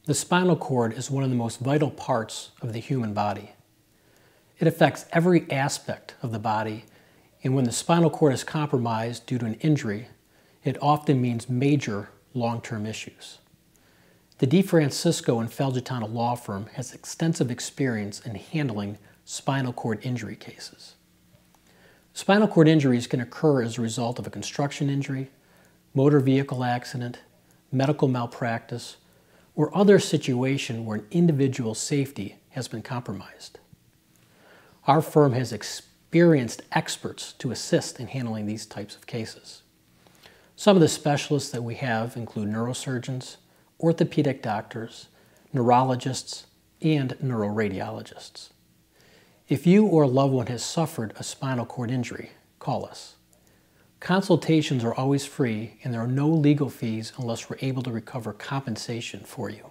The spinal cord is one of the most vital parts of the human body. It affects every aspect of the body, and when the spinal cord is compromised due to an injury, it often means major long-term issues. The DeFrancisco and Felgitano law firm has extensive experience in handling spinal cord injury cases. Spinal cord injuries can occur as a result of a construction injury, motor vehicle accident, medical malpractice, or other situation where an individual's safety has been compromised. Our firm has experienced experts to assist in handling these types of cases. Some of the specialists that we have include neurosurgeons, orthopedic doctors, neurologists, and neuroradiologists. If you or a loved one has suffered a spinal cord injury, call us. Consultations are always free, and there are no legal fees unless we're able to recover compensation for you.